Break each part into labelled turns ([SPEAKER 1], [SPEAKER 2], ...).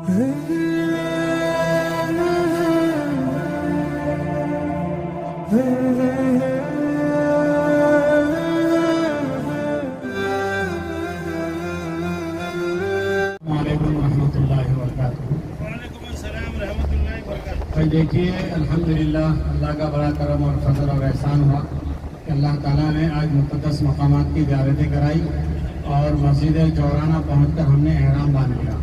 [SPEAKER 1] دیکھیے الحمدللہ اللہ کا بڑا کرم اور فضل اور احسان ہوا کہ اللہ تعالیٰ نے آج مقدس مقامات کی زیارتیں کرائی اور مسجد جورانہ پہنچ کر ہم نے احرام باندھ لیا۔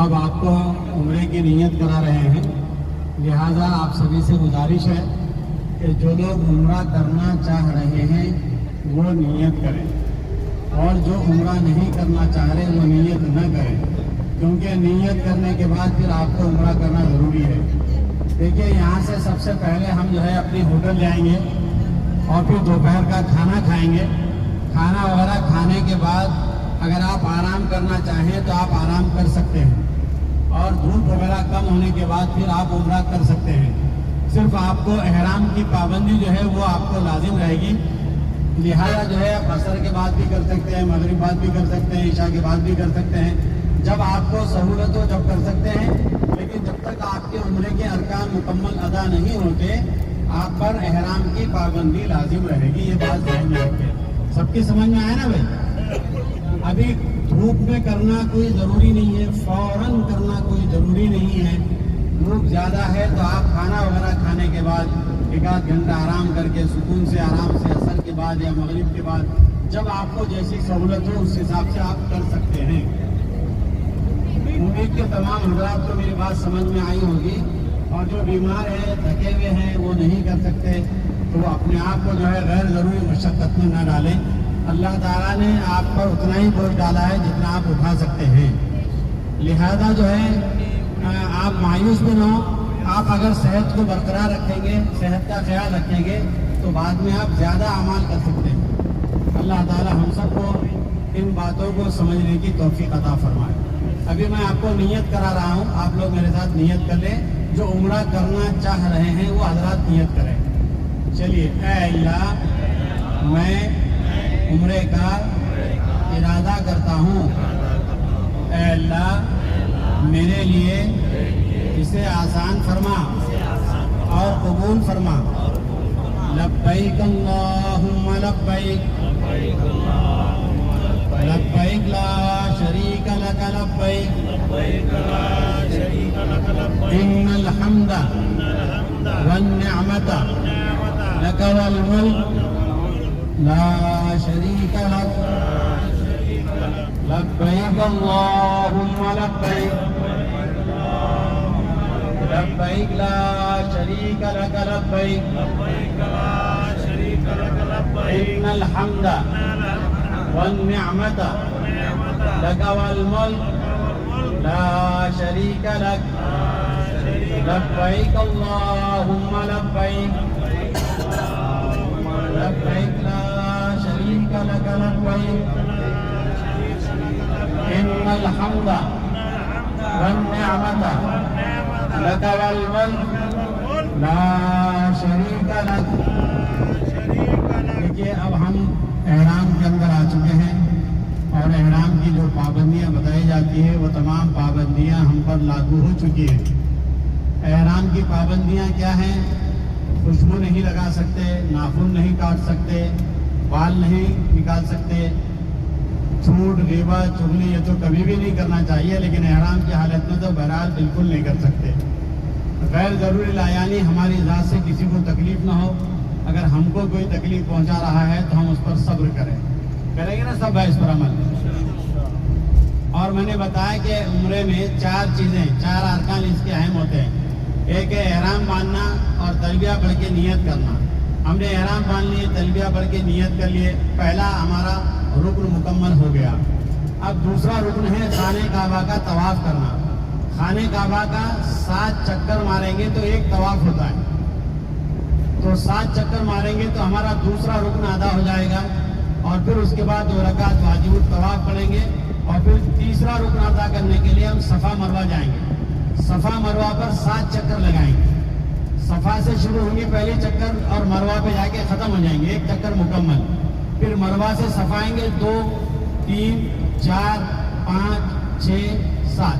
[SPEAKER 1] اب آپ کو عمرے کی نیت کرا رہے ہیں، لہٰذا آپ سبھی سے گزارش ہے کہ جو لوگ عمرہ کرنا چاہ رہے ہیں وہ نیت کریں، اور جو عمرہ نہیں کرنا چاہ رہے وہ نیت نہ کریں، کیونکہ نیت کرنے کے بعد پھر آپ کو عمرہ کرنا ضروری ہے۔ دیکھیے یہاں سے سب سے پہلے ہم جو ہے اپنی ہوٹل جائیں گے اور پھر دوپہر کا کھانا کھائیں گے۔ کھانا وغیرہ کھانے کے بعد اگر آپ آرام کرنا چاہیں تو آپ آرام کر سکتے ہیں، اور دھوپ وغیرہ کم ہونے کے بعد پھر آپ عمرہ کر سکتے ہیں۔ صرف آپ کو احرام کی پابندی جو ہے وہ آپ کو لازم رہے گی، لہٰذا جو ہے آپ عصر کے بعد بھی کر سکتے ہیں، مغرب بعد بھی کر سکتے ہیں، عشاء کے بعد بھی کر سکتے ہیں، جب آپ کو سہولت ہو جب کر سکتے ہیں، لیکن جب تک آپ کے عمرے کے ارکان مکمل ادا نہیں ہوتے آپ پر احرام کی پابندی لازم رہے گی۔ یہ بات ذہن میں رکھیں، سب کی سمجھ میں آئے نا بھائی؟ ابھی دھوپ میں کرنا کوئی ضروری نہیں ہے، فوراً کرنا کوئی ضروری نہیں ہے۔ دھوپ زیادہ ہے تو آپ کھانا وغیرہ کھانے کے بعد ایک آدھ گھنٹہ آرام کر کے سکون سے آرام سے عصر کے بعد یا مغرب کے بعد جب آپ کو جیسی سہولت ہو اس حساب سے آپ کر سکتے ہیں۔ امید کے تمام حضرات کو میری بات سمجھ میں آئی ہوگی، اور جو بیمار ہیں تھکے ہوئے ہیں وہ نہیں کر سکتے تو وہ اپنے آپ کو جو ہے غیر ضروری مشقت میں نہ ڈالیں۔ اللہ تعالیٰ نے آپ پر اتنا ہی بوجھ ڈالا ہے جتنا آپ اٹھا سکتے ہیں، لہذا جو ہے آپ مایوس بھی نہ ہو۔ آپ اگر صحت کو برقرار رکھیں گے، صحت کا خیال رکھیں گے تو بعد میں آپ زیادہ اعمال کر سکتے ہیں۔ اللہ تعالیٰ ہم سب کو ان باتوں کو سمجھنے کی توفیق عطا فرمائے۔ ابھی میں آپ کو نیت کرا رہا ہوں، آپ لوگ میرے ساتھ نیت کر لیں۔ جو عمرہ کرنا چاہ رہے ہیں وہ حضرات نیت کریں۔ چلیے، اے اللہ میں عمرے کا ارادہ کرتا ہوں، اے اللہ میرے لیے اسے آسان فرما اور قبول فرما۔ لبیک اللہم لبیک، لبیک لا شریک لک لبیک، ان الحمد والنعمت لک والملک لا شریک لک، لبیک اللہم لبیک، لبیک لا شریک لک لبیک، ان الحمد والنعمت لک والملک لا شریک لک، لبیک اللہم لبیک، لبیک لا شریک لک لبیک، ان الحمد والنعمت لک والملک لا شریک لک۔ دیکھیے اب ہم احرام کے اندر آ چکے ہیں، اور احرام کی جو پابندیاں بتائی جاتی ہیں وہ تمام پابندیاں ہم پر لاگو ہو چکی ہیں۔ احرام کی پابندیاں کیا ہیں؟ خوشبو نہیں لگا سکتے، ناخن نہیں کاٹ سکتے، بال نہیں نکال سکتے، جھوٹ غیبت چغلی یہ تو کبھی بھی نہیں کرنا چاہیے، لیکن احرام کی حالت میں تو بہرحال بالکل نہیں کر سکتے۔ غیر ضروری لایانی ہماری ذات سے کسی کو تکلیف نہ ہو، اگر ہم کو کوئی تکلیف پہنچا رہا ہے تو ہم اس پر صبر کریں گے نا سب ہے اس پر عمل۔ اور میں نے بتایا کہ عمرے میں چار چیزیں، چار ارکان اس کے اہم ہوتے ہیں۔ ایک ہے احرام باندھنا اور تلبیہ پڑھ کے نیت کرنا۔ ہم نے احرام باندھ لیے، تلبیہ پڑھ کے نیت کر لیے، پہلا ہمارا رکن مکمل ہو گیا۔ اب دوسرا رکن ہے خانہ کعبہ کا طواف کرنا۔ خانہ کعبہ کا 7 چکر ماریں گے تو ایک طواف ہوتا ہے، تو 7 چکر ماریں گے تو ہمارا دوسرا رکن ادا ہو جائے گا، اور پھر اس کے بعد 2 رکعت واجب الطواف پڑھیں گے، اور پھر تیسرا رکن ادا کرنے کے لیے ہم صفا مروہ جائیں گے۔ صفا مروہ پر 7 چکر لگائیں گے۔ صفا سے شروع ہوں گے پہلی چکر اور مروہ پہ جا کے ختم ہو جائیں گے، ایک چکر مکمل۔ پھر مروہ سے صفا آئیں گے 2 3 4 5 6 7،